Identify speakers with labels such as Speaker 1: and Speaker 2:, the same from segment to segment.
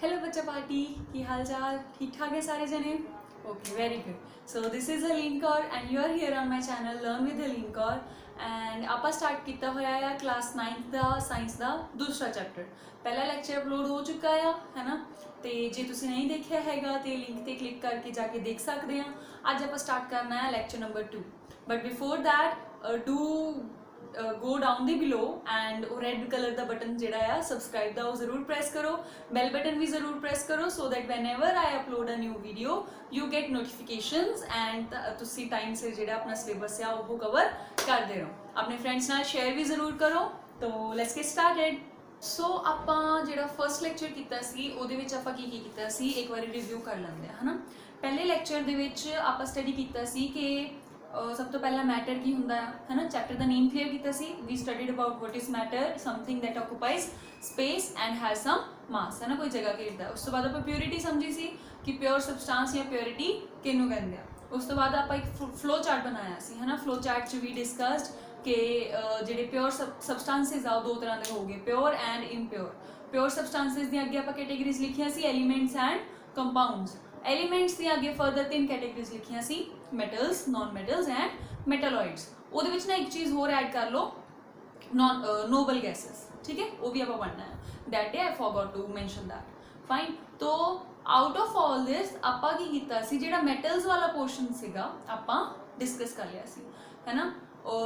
Speaker 1: Hello बच्चा party की हाल चाल ठीक ठाक है सारे जने okay very good so this is Aleen Kaur and you are here on my channel learn with Aleen Kaur and आप स्टार्ट किया होया है क्लास 9th का साइंस का दूसरा चैप्टर पहला लैक्चर अपलोड हो चुका है ना तो जे तुसी नहीं देखा हैगा तो लिंक पे क्लिक करके जाके देख सकते हैं अज आप स्टार्ट करना है lecture number 2 but before that do go down the below and red colour का बटन जोड़ा है सबसक्राइब का जरूर प्रेस करो बैल बटन भी जरूर प्रेस करो so that when ever I upload a new video you get notifications and तुसी टाइम से जो अपना सिलेबस है वो कवर करते रहो अपने फ्रेंड्स नाल शेयर भी जरूर करो तो लेट्स गेट स्टार्टेड सो आप जो फर्स्ट लैक्चर किया एक बार रिव्यू कर लेंगे है ना पहले लैक्चर आप स्टडी किया कि सब तो पहला मैटर की होंगे है ना चैप्टर का नेम क्लीयर किया we studied about what is matter something that occupies space and has some mass है ना कोई जगह घेरता है उस तो बाद आप प्योरिटी समझी सी कि प्योर सबसटेंस या प्योरिटी किनू कहते हैं उस तो बाद आप एक फ्लो चार्ट बनाया सी है ना फ्लो चार्ट च वी डिस्कस्ड कि ਜਿਹੜੇ प्योर सबसटेंसेस आ दो तरह के हो गए pure and impure pure substances दी अगे आप कैटेगरीज लिखिया सी एलीमेंट्स एंड कंपाउंड्स एलीमेंट्स दी अगे फर्दर 3 कैटेगरीज लिखिया सी metals non metals and metalloids ਉਹਦੇ ਵਿੱਚ ना एक चीज़ होर ऐड कर लो नोबल गैसेस ठीक है वो भी आप पढ़ना है that day I forgot to mention that fine तो आउट ऑफ ऑल दिस आपां की कीता सी जेड़ा मेटल्स वाला पोर्शन सीगा आपां डिस्कस कर लिया सी है ना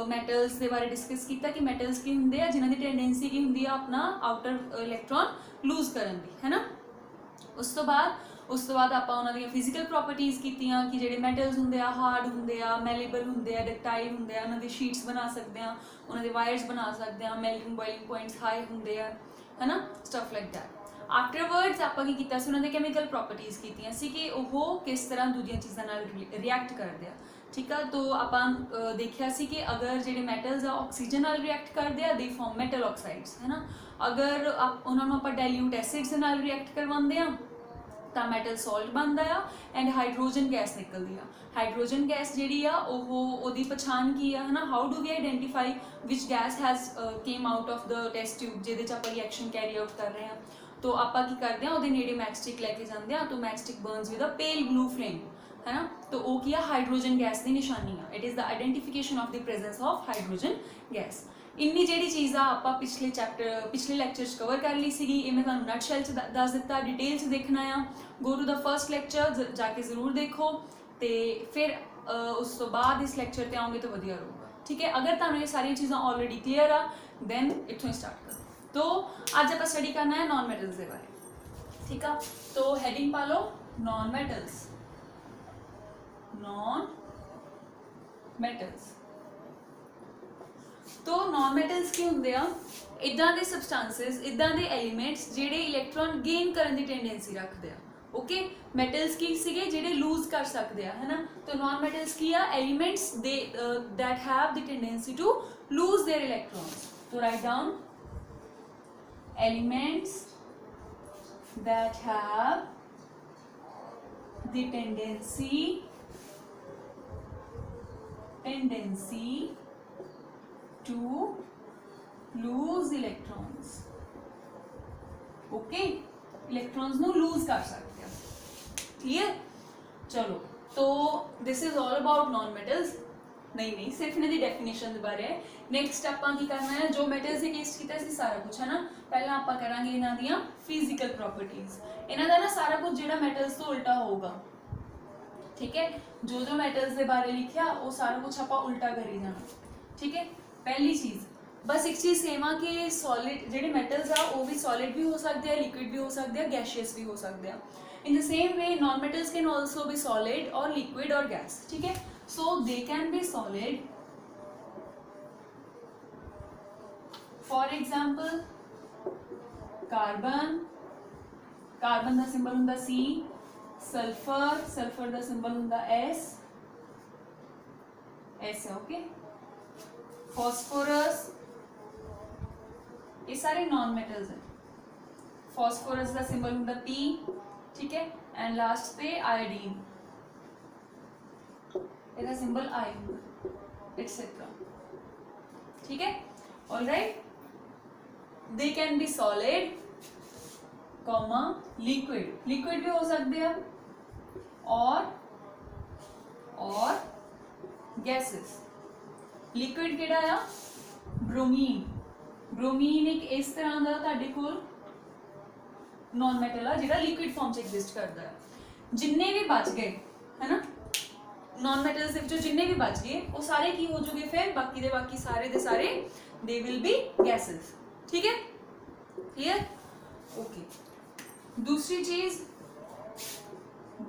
Speaker 1: मैटल्स के बारे डिस्कस किया कि मैटल्स की होंगे जिन्हों की टेंडेंसी की होंगी अपना आउटर इलैक्ट्रॉन लूज करने की है ना उस तो बाद आप उन्होंने फिजिकल प्रॉपर्टीज़ कीतियां कि जेडे मैटल्स होंगे हार्ड होंगे मैलेबल होंगे डक्टाइल होंगे उन्होंने शीट्स बना सकते हैं उन्होंने वायर्स बना सकते हैं मेल्टिंग बॉइलिंग पॉइंट्स हाई होंगे है ना स्टफ लाइक दैट आफ्टरवर्ड्स आप उन्होंने कैमिकल प्रॉपर्टीज़ कीतियां सी कि वो किस तरह दूजिया चीज़ों रिएक्ट करते हैं ठीक है तो आप देखा सी कि अगर जो मैटल्स आ ऑक्सीजन नाल रिएक्ट करते हैं दे फॉर्म मेटल ऑक्साइड्स है ना अगर आप उन्होंने आप डाइल्यूट एसिड्स नाल रिएक्ट करवाते हैं तो मैटल सॉल्ट बनता है एंड हाइड्रोजन गैस निकलती है हाइड्रोजन गैस जी ओदी पछाण की है ना how do we identify which gas has came out of the test tube जिहदे च आपां रिएक्शन कैरी आउट कर रहे हैं तो आपां की करते हैं उहदे नेड़े मैचस्टिक लैके जाते हैं तो matchstick burns with a pale blue flame है ना तो वो की हाइड्रोजन गैस की निशानी है it is the identification of the presence of hydrogen gas इन्नी जी चीज़ आप पिछले लैक्चर कवर कर ली सी ये मैं तुहानू नटशैल च दस दिता डिटेल च देखना है go to the first lecture जाके जरूर देखो तो फिर उस तो बाद इस लैक्चर पर आओगे तो वधिया रहूगा ठीक है अगर तुहानू ये सारी चीज़ा ऑलरेडी क्लीयर आ दैन इतों स्टार्ट करो तो अज आप स्टडी करना है नॉन मैटल्स के बारे ठीक है तो हैडिंग पा लो नॉन मैटल्स नॉन मैटल्स तो नॉन मैटल्स की होंगे इदा के सबसटेंसेस इदा के एलीमेंट्स जेडे इलैक्ट्रॉन गेन करने की टेंडेंसी रखते हैं ओके मैटल्स की सीगे जेडे लूज कर सकते हैं है ना तो नॉन मैटल्स की एलिमेंट्स दे that have the tendency to lose their electrons तो write down elements that have the tendency to lose electrons okay electrons नु lose कर सकते हैं क्लियर चलो तो this is all about non metals नहीं सिर्फ इन्हें दी डेफिनेशन के बारे नेक्स्ट आपां की करना है जो मेटल्स के केस कीता सी सारा कुछ है ना पहला आपां करांगे इन्हां दियां फिजिकल प्रॉपर्टीज इन्हां दा ना सारा कुछ जेड़ा मेटल्स तो उल्टा होगा ठीक है जो मेटल्स के बारे लिखा वो सारा कुछ आप उल्टा करी जाना ठीक है पहली चीज़ बस एक चीज़ सेम आ कि सॉलिड जो मेटल्स आ वो भी सॉलिड भी हो सकते हैं लिक्विड भी हो सकते हैं गैशियस भी हो सकते हैं in the same way non metals can also be solid और लिक्विड और गैस ठीक है so they can be solid for example carbon carbon का सिंबल होंगे सी सल्फर का सिंबल होंगे एस है ओके फॉस्फोरस ये सारे नॉन मेटल्स हैं फॉस्फोरस का सिंबल होंगे पी ठीक है एंड लास्ट पे आयोडीन इसका सिंबल आई होगा एटसेट्रा ठीक है alright they can be solid comma liquid भी हो सकते हैं और गैसेस। लिक्विड किहड़ा आ ब्रोमीन एक इस तरह का तुहाडे कोल नॉन मैटल आ जिहड़ा लिक्विड फॉर्म च एग्जिस्ट करता है। जिन्ने भी बच गए है ना नॉन मैटल्स दे विचों जिन्ने भी बच गए वो सारे की हो जूगे फिर बाकी सारे दे सारे दे विल बी गैसेस। ठीक है क्लियर ओके। दूसरी चीज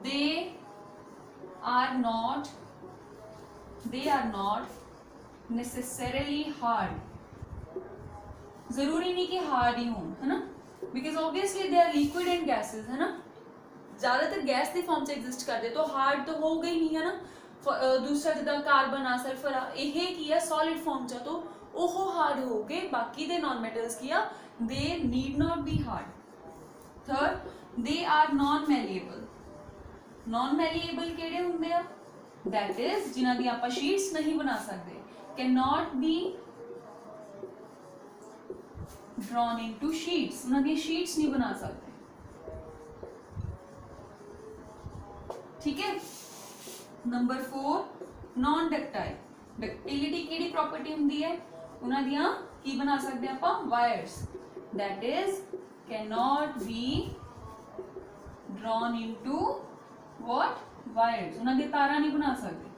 Speaker 1: they are not necessarily hard. जरूरी नहीं कि हार्ड ही हो है ना because obviously they are liquid and gases है ना ज्यादातर गैस के फॉर्म से एग्जिस्ट करते तो हार्ड तो होगा ही नहीं है ना। दूसरा जिदा कार्बन आ सल्फर आ यह की है सॉलिड फॉर्म च तो ओह हार्ड हो गए बाकी दे नॉन मैटल्स की आ they need not be hard. Third they are non malleable केड़े हुंदे आ दैट इज जिन्हां दी आपां शीट्स नहीं बना सकते can not be drawn into sheets उन्हां दी शीट्स नहीं बना सकते। ठीक है नंबर 4 नॉन डक्टाइल। डक्टिलिटी केड़ी प्रॉपर्टी हुंदी है उन्हां दियां की बना सकते हैं आपां wires that is can not be drawn into what wires उन्हां दी तारा नहीं बना सकते।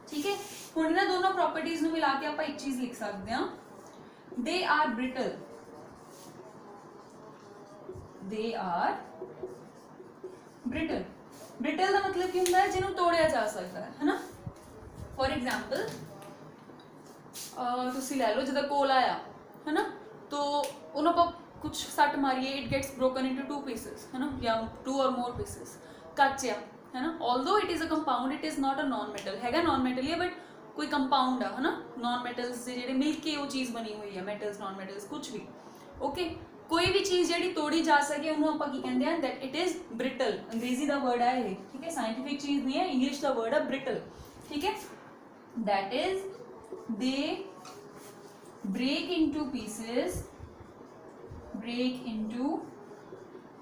Speaker 1: ठीक है हुण इन्हां दोनों प्रॉपर्टीज नूं मिला के आपां एक चीज लिख सकते हैं दे आर ब्रिटल ब्रिटल का मतलब की होंगे जिन्होंने तोड़िया जा सकता है ना। फॉर एग्जाम्पल तुसी लै लो जिदा कोला आया है ना तो उन्होंने आप कुछ सट मारिए it gets broken into 2 pieces है ना या 2 और मोर पीसेस कच्चा है ना although it is a compound it is not a non metal हैगा नॉन मेटल ही बट कोई कंपाउंड है ना नॉन मेटल्स जे मिल के वो चीज़ बनी हुई है मेटल्स नॉन मेटल्स कुछ भी ओके कोई भी चीज़ जी तोड़ी जा सके उन्होंने आप कहते हैं दैट इट इज ब्रिटल। अंग्रेजी का वर्ड है ये ठीक है साइंटिफिक चीज़ नहीं है इंग्लिश का वर्ड है ब्रिटल। ठीक है that is they break into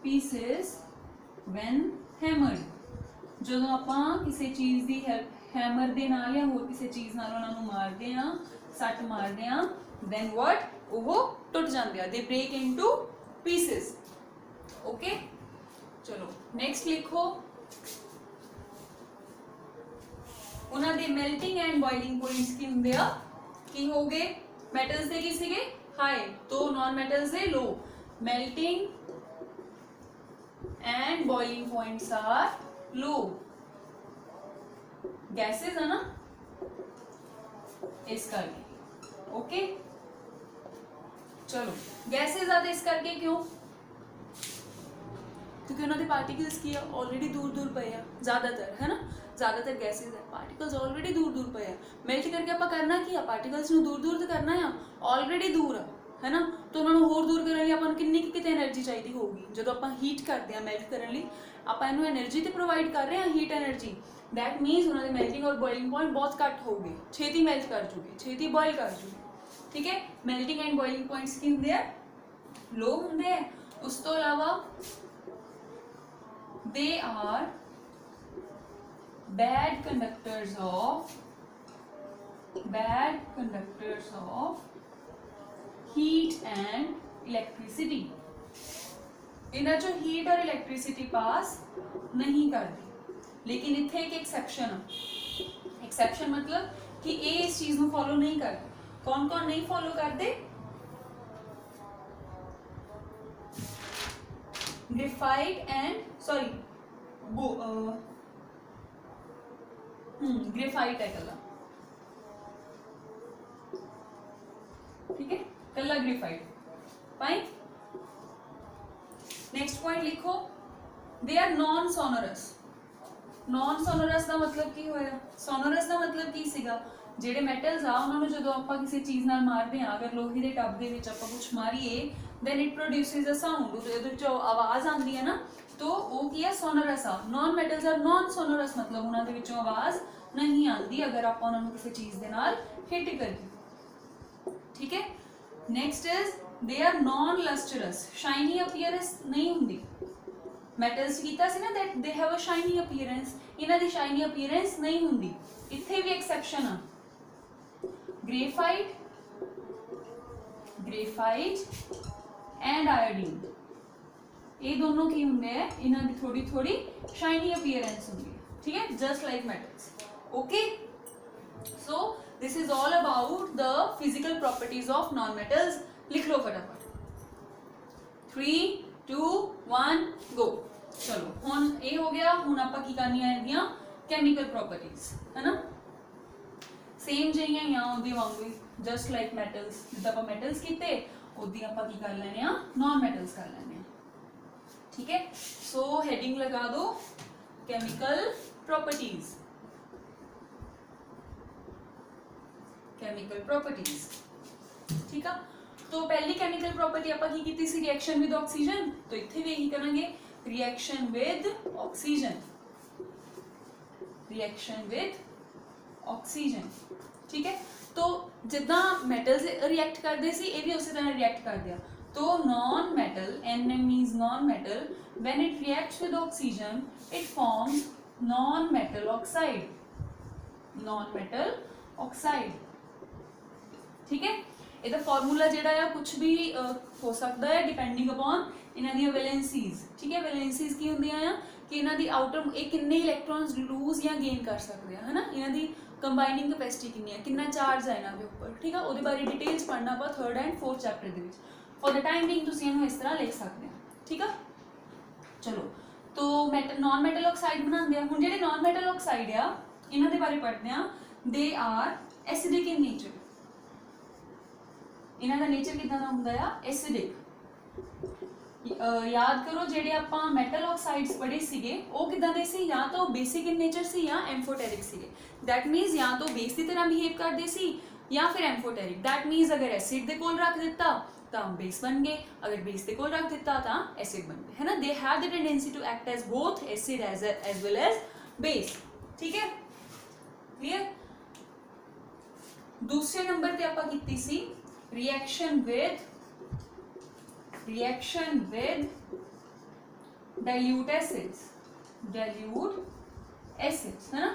Speaker 1: pieces when hammered. जो आप किसी चीज़ की हैमर दे नाल या होर किसी चीज़ नाल उन्हां नूं मारदे हां सट मारदे हां then what वो टुट जाते हैं they break into pieces. Okay चलो नेक्स्ट लिखो उन्हां दे मेल्टिंग एंड बॉइलिंग पॉइंट्स की हुंदे आ की हो गए मेटल्स दे की सीगे हाई तो नॉन मेटल्स दे low melting and boiling points are low gases है ना इस करके ओके चलो गैसेस आते इस करके क्यों क्योंकि उन्होंने पार्टिकल्स की ऑलरेडी दूर पे है ज़्यादातर है ना ज़्यादातर गैसेस है पार्टिकल्स ऑलरेडी दूर पे है मेल्ट करके आप करना की पार्टिकल्स दूर तो करना है ऑलरेडी दूर है ना तो उन्होंने होर दूर करने लिए अपन कितनी कितने एनर्जी चाहिए होगी जो आप हीट करते हैं मेल्ट करने लिए आप इन्हों एनर्जी तो प्रोवाइड कर रहे हैं हीट एनर्जी दैट मीनस उन्होंने मेल्टिंग और बॉइलिंग पॉइंट बहुत घट हो गए छेती मेल्ट कर चुके छेती बॉयल कर चुके। ठीक है मेल्टिंग एंड बॉइलिंग पॉइंट्स की होंगे लो होंगे उस तो अलावा they are bad conductors of heat and electricity. इन्हें जो हीट और इलेक्ट्रिसिटी पास नहीं करती लेकिन इत्थे एक एक्सेप्शन मतलब कि ये इस चीज को फॉलो नहीं करते। कौन कौन नहीं फॉलो करते ग्रेफाइट एंड सॉरी ग्रेफाइट है कला ठीक है कला ग्रेफाइट फाइन। नेक्स्ट पॉइंट लिखो दे आर नॉन सोनोरस का मतलब की होया सोनोरस का मतलब की सीगा ਜਿਹੜੇ ਮੈਟਲਸ ਆ ਉਹਨਾਂ ਨੂੰ ਜਦੋਂ ਆਪਾਂ ਕਿਸੇ ਚੀਜ਼ ਨਾਲ ਮਾਰਦੇ ਆ ਅਗਰ ਲੋਹੇ ਦੇ ਟੱਬ ਦੇ ਵਿੱਚ ਆਪਾਂ ਕੁਝ ਮਾਰੀਏ then it produces a sound ਉਹਦੇ ਵਿੱਚੋਂ ਆਵਾਜ਼ ਆਉਂਦੀ ਹੈ ਨਾ तो वो की है सोनोरस आ। Non metals are non sonorous मतलब उन्हां दे विचों आवाज नहीं आती अगर आप उन्हां नूं किसी चीज़ दे नाल हिट करिए। ठीक है next is they are non lustrous, shiny appearance नहीं हुंदी। मैटल्स कीता सी ना that they have a shiny appearance, इन्हां दी शाइनी अपीयरेंस नहीं हुंदी। इत्थे भी एक्सेप्शन आ, ग्रेफाइट, ग्रेफाइट एंड आयोडीन, ये दोनों की होंगे है, इन्हां दी थोड़ी थोड़ी शाइनी अपीयरेंस होंगी है, ठीक है, just like metals. Okay, so this is all about the physical properties of non metals. लिख लो फटाफट, 3 2 1 गो। चलो हुण ये हो गया, हुण आपां की करनी है इहदियां केमिकल प्रॉपर्टीज, है ना, सेम जिहियां यहाँ उहदे वांगू ही, जस्ट लाइक मेटल्स, जिद्दां आपां मेटल्स कीते उहदी आपां की कर लैणे आ, नॉन मेटल्स कर लैणे आ, ठीक है। सो हेडिंग लगा दो केमिकल प्रॉपर्टीज, केमिकल प्रॉपर्टीज, ठीक है। तो पहली केमिकल प्रॉपर्टी आपां की कीती सी, रिएक्शन विद ऑक्सीजन, तो इत्थे भी यही करांगे, reaction with oxygen, reaction with oxygen, ठीक है। तो जिद्दां मेटल्स रिएक्ट करदे सी, ये भी उसी तरह रिएक्ट कर दिया। तो non metal, Nm means non metal, when it reacts with oxygen it forms non metal oxide, non metal oxide, ठीक है। ਇਹਦਾ ਫਾਰਮੂਲਾ ਜਿਹੜਾ ਆ ਕੁਝ ਵੀ ਹੋ ਸਕਦਾ ਹੈ ਡਿਪੈਂਡਿੰਗ ਅਪਨ ਇਹਨਾਂ ਦੀਆਂ ਵੈਲੈਂਸੀਜ਼, ਠੀਕ ਹੈ। ਵੈਲੈਂਸੀਜ਼ ਕੀ ਹੁੰਦੀਆਂ ਆ ਕਿ ਇਹਨਾਂ ਦੀ ਆਊਟਰ ਇਹ ਕਿੰਨੇ ਇਲੈਕਟ੍ਰੋਨਸ ਲੂਜ਼ ਜਾਂ ਗੇਨ ਕਰ ਸਕਦੇ ਆ, ਹੈ ਨਾ, ਇਹਨਾਂ ਦੀ ਕੰਬਾਈਨਿੰਗ ਕੈਪੈਸਿਟੀ ਕਿੰਨੀ ਹੈ, ਕਿੰਨਾ ਚਾਰਜ ਹੈ ਇਹਨਾਂ ਦੇ ਉੱਪਰ, ਠੀਕ ਆ। ਉਹਦੇ ਬਾਰੇ ਡਿਟੇਲਸ ਪੜ੍ਹਨਾ ਆਪਾਂ 3rd ਐਂਡ 4th ਚੈਪਟਰ ਦੇ ਵਿੱਚ। ਫॉर द टाइम बीइंग ਤੁਸੀਂ ਇਹਨੂੰ ਇਸ ਤਰ੍ਹਾਂ ਲਿਖ ਸਕਦੇ ਆ, ਠੀਕ ਆ। ਚਲੋ तो नॉन मेटल ऑक्साइड बनाते हैं। हुण जिहड़े नॉन मेटल ऑक्साइड आ इन्हां दे बारे पढ़ते हैं। They are acidic in nature, इन्हां दा नेचर किदां दा हुंदा आ, एसिडिक। याद करो जेडे आपां मेटल ऑक्साइड्स पढ़े सीगे वो किदां दे सी, या तो बेसिक इन नेचर सी या एम्फोटेरिक सीगे। दैट मीनस या तो बेस की तरह बिहेव करते सी या फिर एम्फोटेरिक। दैट मीनस अगर एसिड दे कोल रख दिता तो बेस बन गए, अगर बेस दे कोल रख दिता तो एसिड बन गए, है ना। They have the tendency to act as both acid as well as base, ठीक है, क्लियर। दूसरे नंबर पे आपां कीती सी reaction with dilute acids, dilute acids, है ना।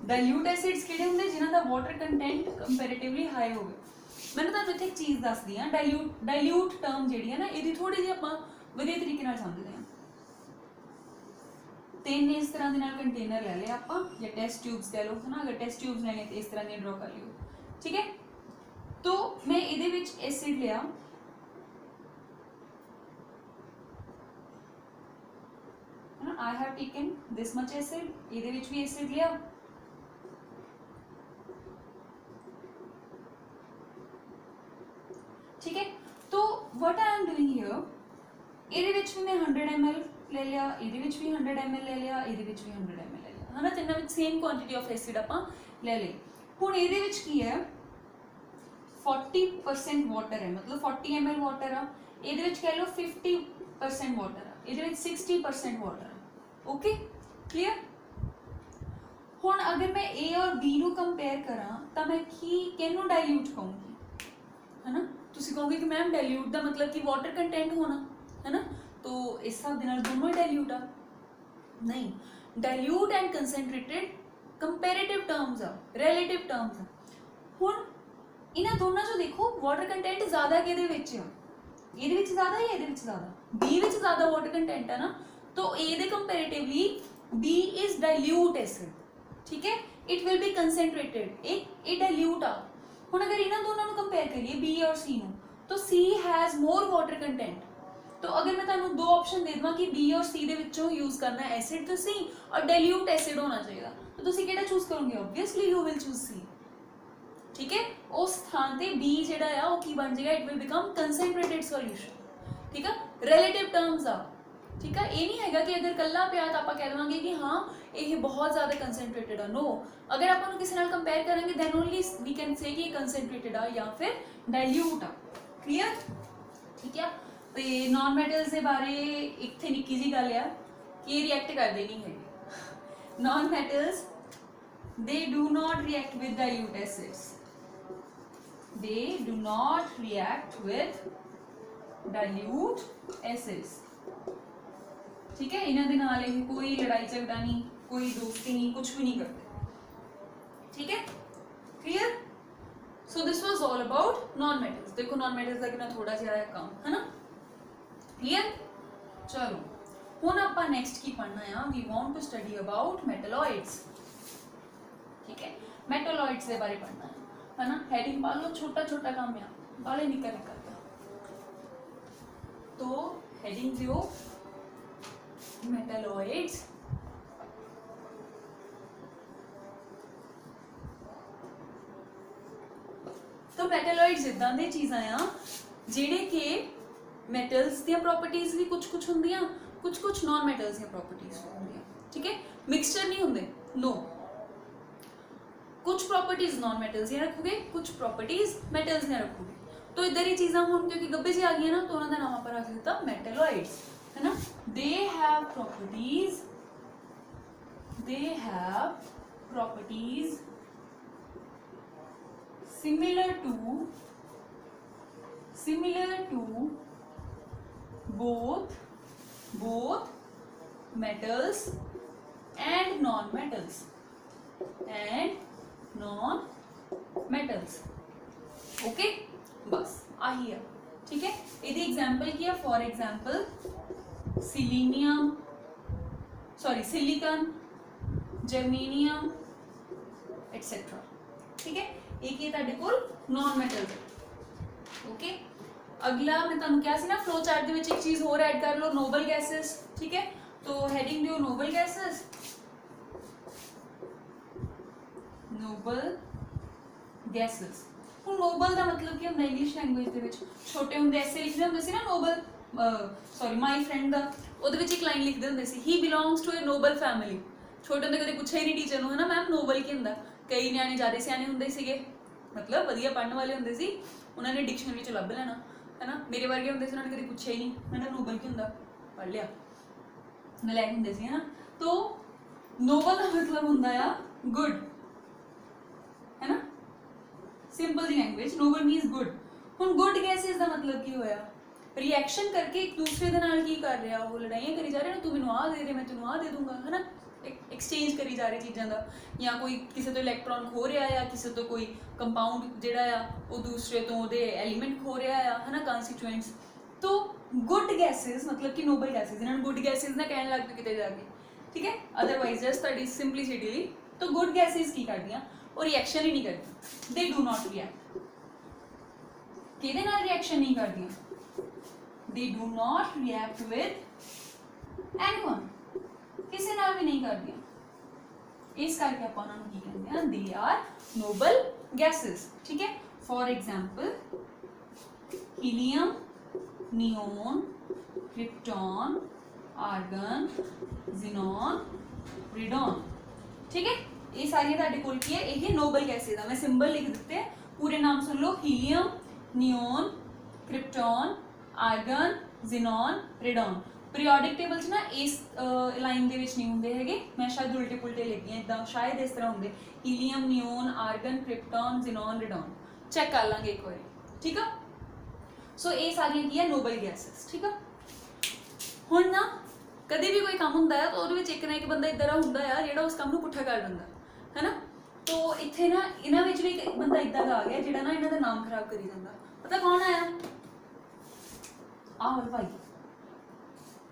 Speaker 1: डाइल्यूट एसिड्स किहड़े हुंदे जिन्हां दा वाटर कंटेंट कंपैरेटिवली हाई होवे। मैंने तुहानूं इत्थे एक चीज़ दस दी हां, डाइल्यूट टर्म जिहड़ी है ना इहदी थोड़ी जी आपां वधिया तरीके नाल समझदे हां। तीन इस तरह दे नाल कंटेनर ले लिया आपां या टेस्ट ट्यूब्स कह लो, है ना। अगर टेस्ट ट्यूब्स लेने तो इस तरह दी ड्रॉ कर लियो, ठीक है। तो मैं इहदे विच एसिड लिया, I have taken this much acid, इहदे विच भी एसिड लिया, ठीक है। तो what I am doing here, इहदे विच भी मैं 100 ml ले लिया, इहदे विच भी 100 ml ले लिया, इहदे विच भी 100 ml ले लिया, है ना। तिन्नां विच सेम क्वांटिटी ऑफ एसिड आपां ले ली। हुण इहदे विच की है 40% वाटर है, मतलब 40 ml वाटर आ, इहदे विच कह लो 50% वाटर आ, इहदे विच 60% वाटर आ, ओके, क्लियर। हुण अगर मैं ए और बी नूं कंपेयर करां तां मैं किहनूं डाइल्यूट कहूंगी, है ना। तुसीं कहोगे कि मैम डाइल्यूट का मतलब कि वाटर कंटेंट होना, है ना। तो इस हिसाब दे नाल दोनों ही डाइल्यूट आ, नहीं। Dilute and concentrated comparative terms आ, रिलेटिव टर्म्स आ। हुण इन्हां दोनों चों देखो वाटर कंटेंट ज़्यादा किहदे विच आ, इहदे विच ज़्यादा या इहदे विच ज़्यादा, बी विच ज़्यादा वाटर कंटेंट है ना। तो ए दे comparatively B is dilute acid, ठीक है। It will be concentrated, A dilute आ। हुण अगर इन्हां दोनों नूं कंपेयर करिए बी और सी नूं, तो सी हैज़ मोर वाटर कंटेंट। तो अगर मैं तुहानूं दो ऑप्शन दे देवां कि बी और सी दे विचों यूज करना है एसिड तो सी और डाइल्यूट एसिड होना चाहिए, तो तुसीं किहड़ा चूज करोगे, ऑब्वियसली यू विल चूज सी, ठीक है। उस स्थान ते बी जिहड़ा आ वो की बन जाएगा, it will become concentrated solution, ठीक है। रिलेटिव टर्म्स आ, ठीक है। ये नहीं है कि अगर कल्ला पिया तो आप कह देंगे कि हाँ ये बहुत ज़्यादा कंसनट्रेटेड है, नो। अगर आप किसी नाल कंपेयर करेंगे then only we can say कि कंसनट्रेटेड आ या फिर डाइल्यूट आ, क्लियर, ठीक है। तो नॉन मेटल्स के बारे इतने निक्की जी गल आ कि ये रिएक्ट करते नहीं है। Non metals they do not react with dilute acids, they do not react with dilute acids. ठीक है, इन्हां दे नाल ये कोई लड़ाई झगड़ा नहीं, कोई दोस्ती नहीं, कुछ भी नहीं करते। ठीक है, clear. So this was all about non metals. देखो नॉन मेटल्स का कितना थोड़ा जिहा है काम, है ना, क्लियर। चलो हुण आपां नेक्स्ट की पढ़ना है, we want to study about metalloids. ठीक है, मेटलॉइड्स के बारे पढ़ना है ना। हेडिंग पा लो, छोटा छोटा काम है, बाले निकल निकलता। तो हेडिंग दियो मेटलॉइड्स। तो मेटलॉइड्स इदां दी चीज़ां आ जिहड़े कि मैटल्स दी प्रॉपर्टीज भी कुछ कुछ होंदियां, कुछ कुछ नॉन मैटल्स दी प्रॉपर्टीज होंदियां। ठीक है, मिक्सचर नहीं होंदे, नो। कुछ प्रॉपर्टीज नॉन मैटल्स दी रखोगे, कुछ प्रॉपर्टीज मैटल्स दी रखोगे। तो इधर ही चीज़ां हुण क्योंकि गब्बे जी आ गई ना, तो उन्हां दा नाम आपां रख दित्ता मेटलॉइड्स, है ना। They have properties, they have properties similar to both metals and non-metals okay, बस आही है। ठीक है, यदि एग्जाम्पल किया, for example selenium, sorry silicon, germanium etcetera. ठीक है, एक ये तुहाडे कोल नॉन मैटल है। ओके, अगला मैं तुहानू क्या सी ना, फ्लो चार्ट दे विच एक चीज़ होर ऐड कर लो, नोबल गैसेस। ठीक है, तो हेडिंग दियो नोबल गैसेस, नोबल गैसेस। हुण नोबल का मतलब कि हम इंग्लिश लैंग्वेज दे विच छोटे हुंदे ऐसे लिखदे हुंदे सी ना, नोबल सॉरी माई फ्रेंड दा ओहदे विच एक लाइन लिखदे हुंदे सी, he belongs to a noble family. छोटे हुंदे कदे पुछया ही नहीं टीचर नूं, है ना, मैम नोबल की हुंदा। कई न्याणे ज़्यादा सियाने हुंदे सीगे, मतलब वधिया पढ़ने वाले हुंदे सी, उन्होंने डिक्शनरी च लभ लेना, है ना। मेरे वर्गे हुंदे सी, उन्होंने कभी पूछा ही नहीं, मैंने नोबल की हुंदा, पढ़ लिया, नलायक हुंदे सी, है ना। तो नोबल का मतलब हुंदा आ गुड, है ना, सिंपल दी लैंग्वेज, नोबल मीन्स गुड। हुण गुड गैसेस का मतलब की होया, रिएक्शन करके एक दूसरे दे नाल की कर रहा, वो लड़ाइयां करी जा रहे ना, तू मैनू आ दे दे, मैं तेनू आ दे दूंगा, है ना, एक्सचेंज करी जा रही चीज़ों का, या कोई किसी तो इलैक्ट्रॉन खो रहा है, किसी तो कोई कंपाउंड जिहड़ा आ वो दूसरे तो वो एलीमेंट खो रहा है ना, कॉन्स्टिट्यूएंट्स। तो गुड गैसेस मतलब कि नोबल गैसेस, इन्होंने गुड गैसेस ना कहने लग पे किते जाके। ठीक है, otherwise just that is simplicity. तो गुड गैसेस की करदियां, और रिएक्शन ही नहीं करती, दे डू नॉट रिएक्ट। किहदे नाल रिएक्शन नहीं करदियां, they do not react with anyone, किसी नाल भी नहीं करदियां। इस करके आपां उन्हां नूं की कहंदे हां, दे आर नोबल गैसेस। ठीक है, for example helium, neon, krypton, argon, xenon, radon. ठीक है, ये सारी तुहाडे कोल की है, ये नोबल गैसेस आ, मैं सिंबल लिख दिते हैं, पूरे नाम सुन लो, helium, neon, krypton, argon, xenon, radon. Periodic table ना इस लाइन दे विच नहीं होंदे हैगे, मैं शायद उल्टे पुलटे लिखी हैं, इदां शायद इस तरह होंदे, helium, neon, argon, krypton, xenon, radon. Check कर लांगे एक बार। ठीक है, सो ये सारियां की है नोबल गैसेस। ठीक है, हुण ना कभी भी कोई काम हुंदा है तो उहदे विच एक ना एक बंदा इदां दा हुंदा है जिहड़ा उस काम नूं पुट्ठा कर दिंदा, है ना। तो इत्थे ना इन्हां विच भी एक बंदा इदां दा आ गया जिहड़ा ना इन्हां दा नाम खराब करी जांदा। पता कौन आया, आह भाई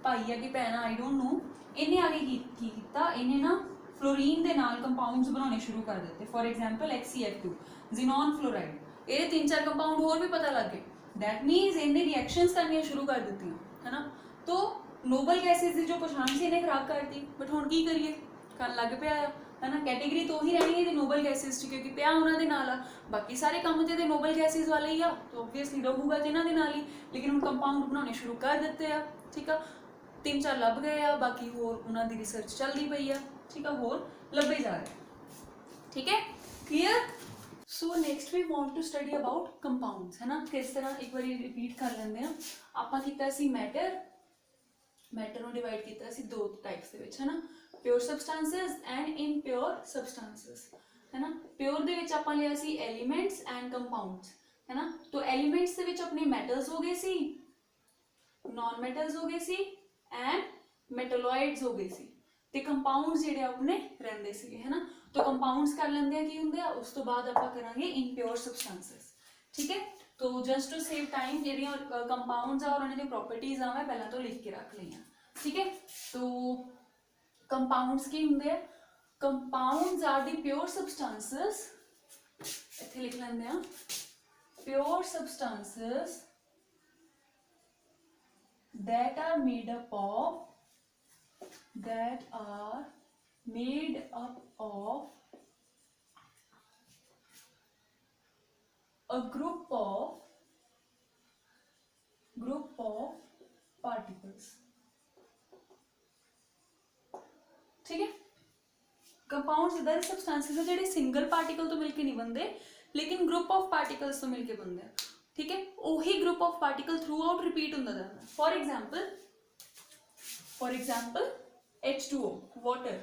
Speaker 1: भाई है कि भैन, आई डोंट नो। इन्हें आगे की कीता, इन्हें ना फ्लोरीन दे नाल कंपाउंड्स बनाने शुरू कर दिते। For example HCF2, xenon fluoride, ये 3-4 कंपाउंड होर भी पता लग गए। दैट मीनस इन्हें रिएक्शंस करनी शुरू कर दी, है ना। तो नोबल गैसेस की जो पछाण से इन्हें खराब करती, बट हुण की करिए, कर लग पिया है ना। कैटेगरी तो ही रहनी है नोबल गैसेस च, क्योंकि पिया उन्होंने नाल आ, बाकी सारे काम तो नोबल गैसेस वाले ही आ, तो ओबवियसली रहूगा जिन्हों के नाल ही। लेकिन हम कंपाउंड बनाने शुरू कर दिते हैं। ठीक है, 3-4 लभ गए आ, बाकी होर उन्होंने रिसर्च चलती पई है। ठीक है, होर लभे जा रहे। ठीक है, clear. So next we want to study about compounds, है ना। किस तरह एक बार रिपीट कर लेंगे हैं। आपां कीता सी मैटर नूं डिवाइड कीता सी दो टाइप्स दे विच, है ना, प्योर सबसटेंसेस एंड इनप्योर सबसटेंसेस, है ना। प्योर दे विच आपां लिया सी एलीमेंट्स एंड कंपाउंड्स, है ना। तो एलीमेंट्स दे विच अपने मैटल्स हो गए सी, नॉन मैटल्स हो गए सी एंड मेटलोइड्स हो गए सी ते कंपाउंड्स ਜਿਹੜੇ ਆਪਣੇ ਰਹਿੰਦੇ ਸੀਗੇ है ना। तो कंपाउंड्स कर ਲੈਂਦੇ ਆ ਕੀ ਹੁੰਦੇ ਆ ਉਸ ਤੋਂ ਬਾਅਦ ਆਪਾਂ ਕਰਾਂਗੇ ਇਨਪਿਓਰ ਸਬਸਟੈਂसेस ठीक है। तो जस्ट टू सेव टाइम ਜਿਹੜੀਆਂ कंपाउंड्स ਆ और ਉਹਨਾਂ ਦੀਆਂ प्रॉपर्टीज ਆ ਮੈਂ ਪਹਿਲਾਂ ਤੋਂ ਲਿਖ ਕੇ ਰੱਖ ਲਈਆਂ ठीक है। तो कंपाउंड्स ਕੀ ਹੁੰਦੇ ਆ compounds are the pure substances ਇੱਥੇ ਲਿਖ ਲੈਂਦੇ ਆ pure substances that are made up of a group of particles ठीक है। कंपाउंड्स इधर सबस्टांसेस है जेडे सिंगल पार्टिकल तो मिलके नहीं बनते लेकिन ग्रुप ऑफ पार्टिकल्स तो मिलके बनते हैं ठीक है। वही group of particle through out repeat होता जाता है। For example H2O water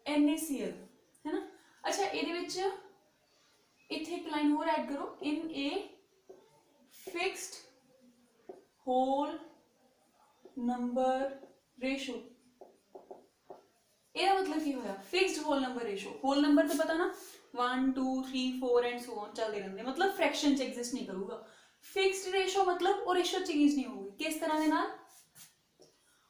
Speaker 1: NaCl है ना। अच्छा ये इत्थे एक लाइन होर ऐड करो in a fixed whole number ratio ਇਹਦਾ मतलब ਕੀ ਹੋਇਆ fixed whole number ratio. Whole number ਤਾਂ ਪਤਾ ਨਾ 1 2 3 4 ਐਂਡ ਸੋ ਔਨ ਚੱਲਦੇ ਰਹਿੰਦੇ मतलब फ्रैक्शन ਚ ਐਗਜ਼ਿਸਟ ਨਹੀਂ ਕਰੂਗਾ। ਫਿਕਸਡ ਰੇਸ਼ੋ मतलब ਉਹ ਰੇਸ਼ੋ ਚੇਂਜ ਨਹੀਂ ਹੋਊਗੀ ਕਿਸ ਤਰ੍ਹਾਂ ਦੇ ਨਾਲ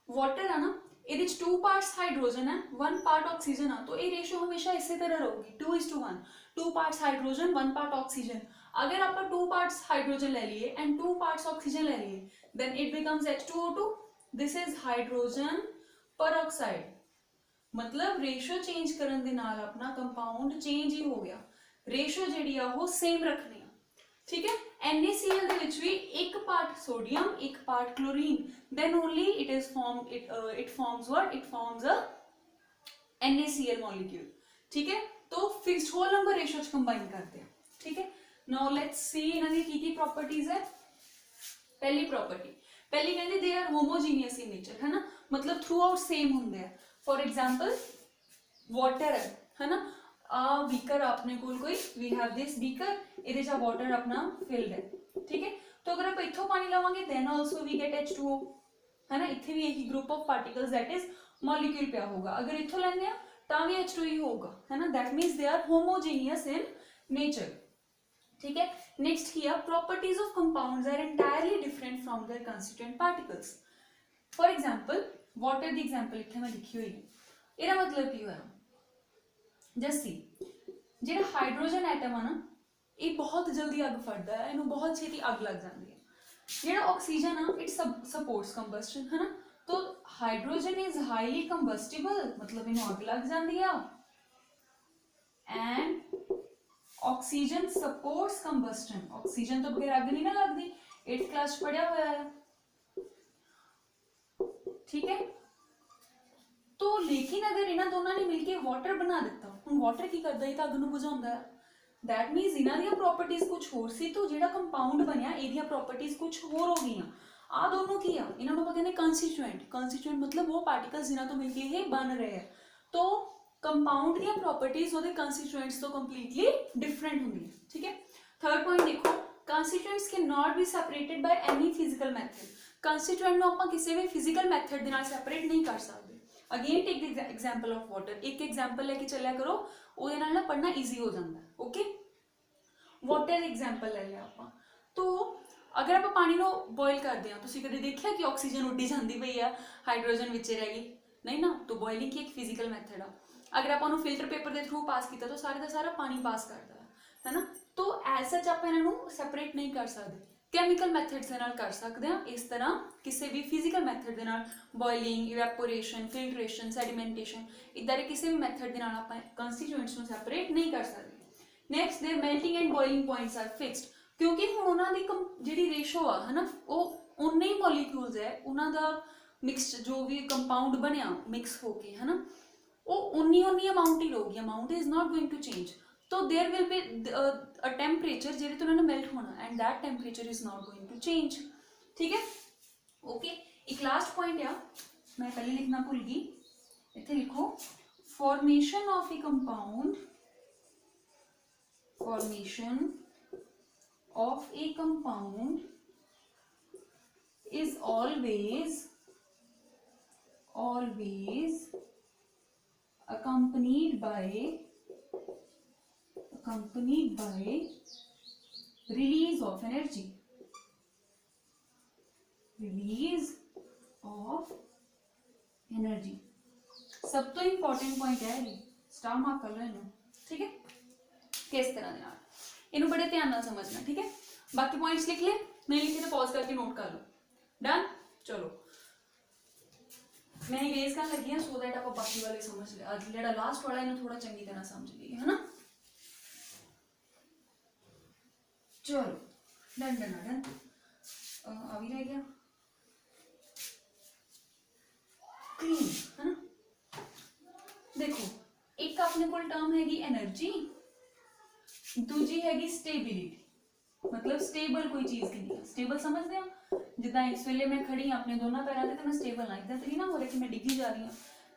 Speaker 1: ਵਾਟਰ ਆ ਨਾ ਇਹਦੇ ਚ 2 ਪਾਰਟਸ ਹਾਈਡਰੋਜਨ ਹੈ 1 ਪਾਰਟ ਆਕਸੀਜਨ ਆ तो ये रेशो हमेशा इसी तरह ਰਹੂਗੀ 2:1 2 पार्ट्स हाइड्रोजन 1 पार्ट ऑक्सीजन। अगर आप 2 पार्ट्स हाइड्रोजन ले लिए एंड 2 पार्ट्स ऑक्सीजन ले लिए then it becomes H2O2 this is hydrogen peroxide मतलब रेशो चेंज करन दे नाल अपना कंपाउंड चेंज ही हो गया। रेशो जिहड़ी आ वो सेम रखनी है ठीक है। NaCl दे विच भी एक पार्ट सोडियम एक part chlorine then only it is form it forms what it forms a NaCl molecule ठीक है। तो फिक्स्ड होल नंबर रेशो च कंबाइन करते हैं ठीक है। नाउ लेट्स सी इन्हां दी की प्रॉपर्टीज है। पहली कहंदे they are homogeneous in nature है ना मतलब थ्रू आउट सेम हुंदे आ। फॉर एग्जाम्पल वाटर है ना बीकर अपने कोल कोई वी हैव दिस बीकर इहदे च वाटर अपना फिल्ड है ठीक है। तो अगर आप इत्थों पानी लवांगे then also we get H2O है ना। इत्थे भी यही group of particles that is molecule पिया होगा अगर इत्थों लैंदे आ तां भी H2O ही होगा है ना। That means they are homogeneous in nature ठीक है। नेक्स्ट किया properties of compounds are entirely different from their constituent particles. For example water दी एग्जाम्पल इत्थे मैं लिखी हुई है ਇਹਦਾ मतलब की होया जैसी ਜਿਹੜਾ हाइड्रोजन एटम है ना ये बहुत जल्दी अग फड़दा है इन्हू बहुत छेती अग लग जाती है। ਜਿਹੜਾ ऑक्सीजन है इट सपोर्ट्स कंबस्टन है ना तो हाइड्रोजन इज हाईली कंबस्टिबल मतलब इन्हू अग लग जाती है and oxygen supports combustion oxygen तो बगैर अग नहीं ना लगती 8th क्लास पढ़िया हुआ है ठीक है। तो लेकिन अगर इन्हां दोनों ने मिलके वाटर बना दिता हुण वाटर की करदा है तो अग नूं बुझाउंदा है दैट मीनस इन्हां दी प्रॉपर्टीज कुछ होर सी तो जिहड़ा कंपाउंड बनिया इहदियां प्रॉपर्टीज कुछ होर हो गईयां। आ दोनों की आ इन्हां नूं आपां कहंदे कंस्टिट्यूएंट मतलब वो पार्टिकल्स जिन्हां तो मिलके ये बन रहे हैं। तो कंपाउंड दी प्रॉपर्टीज उहदे कंस्टिट्यूएंट्स तो कंप्लीटली डिफरेंट होंदी है ठीक है। थर्ड पॉइंट देखो constituents can not be separated by any physical method. Constituent नूं आपां किसी भी फिजिकल मैथड दे नाल सैपरेट नहीं कर सकते। Again take the example of water एक एग्जाम्पल लेके चलिया करो ਉਹਦੇ ਨਾਲ ਨਾ पढ़ना ईजी हो जाता है ओके। वाटर एग्जाम्पल ले लिया ਆਪਾਂ तो अगर आप पानी ਨੂੰ बॉयल करते हैं ਤੁਸੀਂ कभी देखिया कि ऑक्सीजन उड्डी जाती पई है हाइड्रोजन विच रह गई नहीं ना। तो बॉयलिंग की एक फिजिकल मैथड आ अगर आप ਉਹਨੂੰ फिल्टर पेपर के थ्रू पास किया तो सारे का सारा पानी पास करता है ना। तो एज सच आप इन्हों सैपरेट नहीं कर सकते कैमिकल मैथड्स के नाल कर सकते हैं इस तरह किसी भी फिजिकल मैथड के नाल बॉयलिंग इवैपोरेशन फिल्ट्रेशन सैडिमेंटेशन इधर किसी भी मैथड के नाल आप कंस्टिट्यूएंट्स में सैपरेट नहीं कर सकते। Next their melting and boiling points are fixed क्योंकि हुण उन्हां दी जिहड़ी रेशो आ है ना वो उन्ने ही मॉलिक्यूल्स है उन्हां दा मिक्सड जो भी कंपाउंड बनया मिक्स होके है ना वो उन्नी अमाउंट ही रहेगी amount is not going to change. तो there will be a temperature जिहदे तो उन्होंने मेल्ट होना and that temperature is not going to change ठीक है ओके। एक लास्ट पॉइंट है मैं पहले लिखना भूल गई इत्थे लिखो formation of A compound is always accompanied by release of energy. सब तो इंपॉर्टेंट पॉइंट है ये, स्टार मार्क कर लो इन्हों, ठीक है। किस तरह के नाल इन्हों बड़े ध्यान नाल समझना, ठीक है। बाकी पॉइंट्स लिख ले, नहीं लिखे तो पॉज करके नोट कर लो। डन, चलो मैं इरेज कर लगी हां सो दैट आप बाकी वाले समझ ले। आज जेड़ा लास्ट वाला इन्हों थोड़ा चंगी तरह समझ लिए, है ना। चलो डन डन डन, आ भी रह गया क्लीन, है ना। देखो एक अपने को टर्म हैगी एनर्जी, दूजी हैगी स्टेबिलिटी, मतलब स्टेबल कोई चीज की नहीं। स्टेबल समझते हैं, जिदा इस वेले मैं खड़ी हाँ अपने दोनों पैरों पे तो मैं स्टेबल हाँ, इधर तो नहीं ना हो रहा कि मैं डिग्गी जा रही हूँ,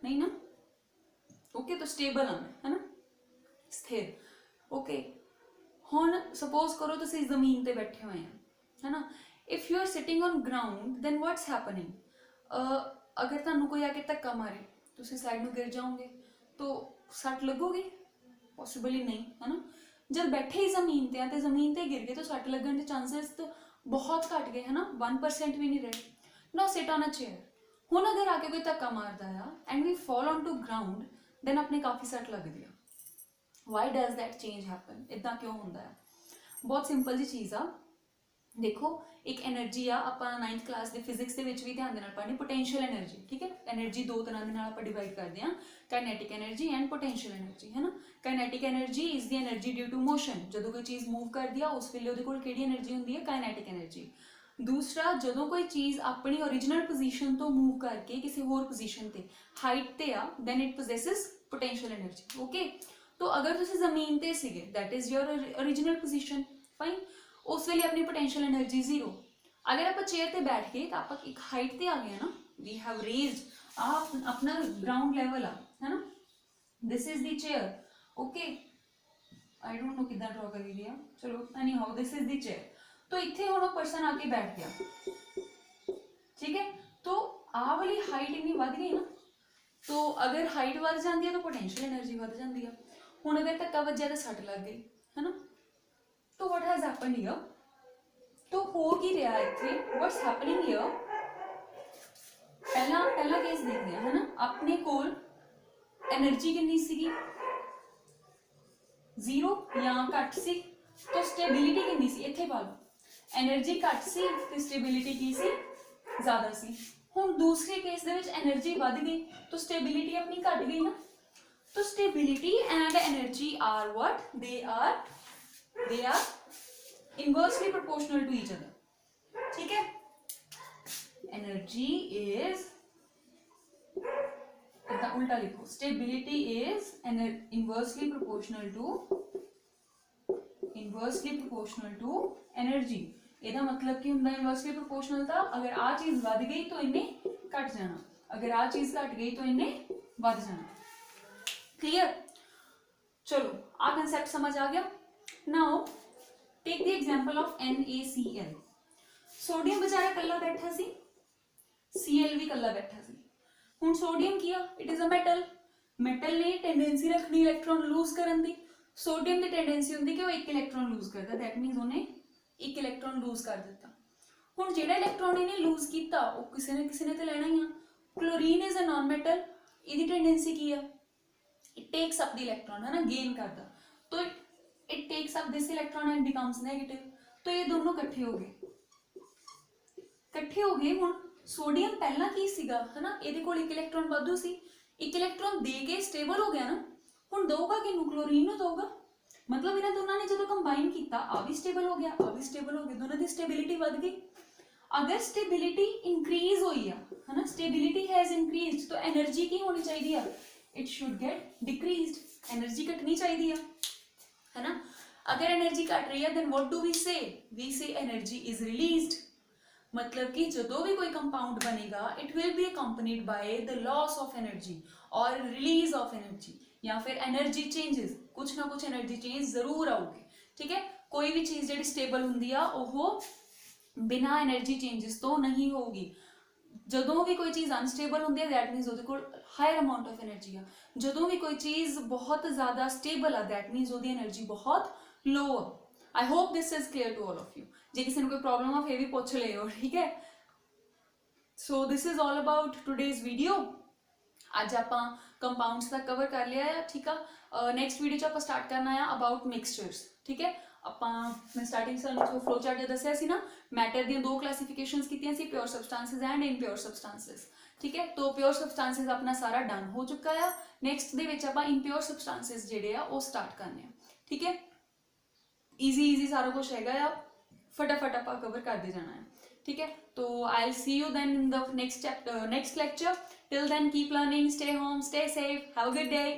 Speaker 1: नहीं ना। ओके तो स्टेबल हाँ मैं, है ना, स्थिर। ओके हुण सपोज करो तुसीं जमीन ते बैठे हुए हैं, है ना। If you are sitting on ground then what's happening, अगर तुहानू कोई आके धक्का मारे तुसीं साइड में गिर जाओगे तो सट लगोगी, पॉसिबल ही नहीं, है ना। जब बैठे ही जमीन ते हैं तो जमीन ते गिर गए तो सट लगन के चांसेस तो बहुत घट गए, है ना, 1% भी नहीं रहे। No sit on a chair, हुण अगर आके कोई धक्का मारदा है and we fall on to ground then अपने काफ़ी सट लगदी है। Why does that change happen, इदा क्यों होंदा है। बहुत सिंपल जी चीज़ आ, देखो एक एनर्जी आ, आपां 9th क्लास के फिजिक्स के भी ध्यान देना पढ़नी, पोटेंशियल एनर्जी, ठीक है। एनर्जी दो तरह के नाल आपां डिवाइड करते हैं, kinetic energy and potential energy, है ना। Kinetic energy is the energy due to motion, जो कोई चीज़ मूव करती है उस वेले उहदे कोल किहड़ी एनर्जी होंदी है, काइनेटिक एनर्जी। दूसरा जो कोई चीज़ अपनी ओरिजिनल पोजीशन तो मूव करके किसी होर पोजीशन ते हाइट ते आ then it possesses potential energy. Okay तो अगर तुसीं जमीन ते सीगे that is your original position, fine, उस वेले अपनी पोटेंशियल एनर्जी 0। अगर आप चेयर पे बैठ गए तो आप एक हाइट पे आ गए ना, वी हैव रेज्ड आप अपना ग्राउंड लेवल आ, है ना। This is the chair, okay I don't know कितना ड्रॉ कर दिया, चलो any how this is the chair. तो इतने हुण पर्सन आके बैठ गया, ठीक है। तो आ वाली हाइट इतनी बढ़ गई ना, तो अगर हाइट बढ़ जाती है तो पोटेंशियल एनर्जी बढ़ जाती है। हुण अगर धक्का वज्या तो सट लग गई, है ना। तो व्हाट हैज हैपेंड हियर, तो हो की रहा है इत्थे, व्हाट्स हैपनिंग हियर। पहला केस देखते हैं, है ना। अपने कोल एनर्जी कितनी सीगी, 0 या घट सी, तो स्टेबिलिटी कितनी सी, इत्थे पा लो एनर्जी घट सी तो स्टेबिलिटी की सी, ज़्यादा सी। हुण दूसरे केस दे विच एनर्जी बढ़ गई तो स्टेबिलिटी अपनी घट गई ना। तो stability and energy are what, they are inversely proportional to each other, ठीक है। एनर्जी इज, उल्टा लिखो, stability is inversely proportional to energy. ਇਹਦਾ मतलब ਕੀ ਹੁੰਦਾ, इनवर्सली प्रोपोर्शनल था, अगर आ चीज़ बढ़ गई तो इन्हें घट जाना, अगर आ चीज़ घट गई तो इन्हें बढ़ जाना। क्लियर, चलो आ कंसेप्ट समझ आ गया। Now take the example of NaCl। Sodium बेचारा कल्ला बैठा सी, Cl भी कल्ला बैठा सी। हुण सोडियम किया, इट इज अ मेटल ने टेंडेंसी रखनी इलेक्ट्रॉन लूज करन दी। सोडियम की टेंडेंसी होंदी कि वो एक इलेक्ट्रॉन लूज करता, दैट मीनस उन्हें एक इलेक्ट्रॉन लूज कर दिता। हुण जिहड़ा इलेक्ट्रॉन इन्हें लूज किया वो किसी ने तो लेना ही आ। Chlorine is a non metal, इसकी टेंडेंसी की है, it takes up the electron, है ना, गेन करता। तो it takes up this electron and becomes negative. तो ये दोनों इकट्ठे हो गए। हुण सोडियम पहला की सीगा, है ना, इहदे कोल एक इलेक्ट्रॉन वाधू सी, एक इलेक्ट्रॉन दे के स्टेबल हो गया ना। हुण दऊगा किनू, क्लोरीन नूं दऊगा। मतलब इन्हां दोनों ने जो कंबाइन किया आ भी स्टेबल हो गया, आ भी स्टेबल हो गया, दोनों की स्टेबिलिटी बढ़ गई। अगर स्टेबिलिटी इंक्रीज हुई है ना, स्टेबिलिटी हैज इंक्रीज, तो एनर्जी की होनी चाहिए, it should get decreased, energy घटनी चाहिए, है ना। अगर एनर्जी घट रही है then what do we say energy is released. मतलब कि जो भी कोई कंपाउंड बनेगा it will be accompanied by the loss of energy और रिलीज ऑफ एनर्जी, या फिर एनर्जी चेंजेस, कुछ ना कुछ एनर्जी चेंज जरूर आऊगी, ठीक है। कोई भी चीज़ जी स्टेबल होंगी आ ਬਿਨਾਂ એનર્ਜੀ ਚੇਂਜਸ ਤੋਂ ਨਹੀਂ ਹੋਊਗੀ। ਜਦੋਂ ਵੀ ਕੋਈ ਚੀਜ਼ ਅਨਸਟੇਬਲ ਹੁੰਦੀ ਹੈ ਦੈਟ ਮੀਨਸ ਉਹਦੇ ਕੋਲ ਹਾਇਰ ਅਮਾਊਂਟ ਆਫ એનર્ਜੀ ਆ। ਜਦੋਂ ਵੀ ਕੋਈ ਚੀਜ਼ ਬਹੁਤ ਜ਼ਿਆਦਾ ਸਟੇਬਲ ਆ ਦੈਟ ਮੀਨਸ ਉਹਦੀ એનર્ਜੀ ਬਹੁਤ ਲੋ ਆ। I hope this is clear to all of you. ਜੇ ਕਿਸੇ ਨੂੰ ਕੋਈ ਪ੍ਰੋਬਲਮ ਆ ਫਿਰ ਵੀ ਪੁੱਛ ਲਿਓ, ਠੀਕ ਹੈ। So this is all about today's video. ਅੱਜ ਆਪਾਂ ਕੰਪਾਊਂਡਸ ਦਾ ਕਵਰ ਕਰ ਲਿਆ ਆ, ਠੀਕ ਆ। ਨੈਕਸਟ ਵੀਡੀਓ 'ਚ ਆਪਾਂ ਸਟਾਰਟ ਕਰਨਾ ਆ ਅਬਾਊਟ ਮਿਕਸਚਰਸ, ਠੀਕ ਹੈ। ਆਪਾਂ ਮੈਂ ਸਟਾਰਟਿੰਗ ਸਾਨੂੰ ਫਲੋ ਚਾਰਟ 'ਚ ਦੱਸਿਆ ਸੀ ਨਾ, ਮੈਟਰ ਦੀਆਂ ਦੋ ਕਲਾਸੀਫਿਕੇਸ਼ਨਸ ਕੀਤੀਆਂ ਸੀ, ਪਿਓਰ ਸਬਸਟੈਂਸਿਸ ਐਂਡ ਇਨਪਿਓਰ ਸਬਸਟੈਂਸਿਸ, ਠੀਕ ਹੈ। ਤੋ ਪਿਓਰ ਸਬਸਟੈਂਸਿਸ ਆਪਣਾ ਸਾਰਾ ਡਨ ਹੋ ਚੁੱਕਾ ਆ। ਨੈਕਸਟ ਦੇ ਵਿੱਚ ਆਪਾਂ ਇਨਪਿਓਰ ਸਬਸਟੈਂਸਿਸ ਜਿਹੜੇ ਆ ਉਹ ਸਟਾਰਟ ਕਰਨੇ ਆ, ਠੀਕ ਹੈ। ਈਜ਼ੀ ਸਾਰਾ ਕੁਝ ਹੈਗਾ ਆ, फटाफट आप कवर करते जाना है, ठीक है। तो I will see you then in the next lecture. Till then keep learning, stay home, stay safe, have a good day.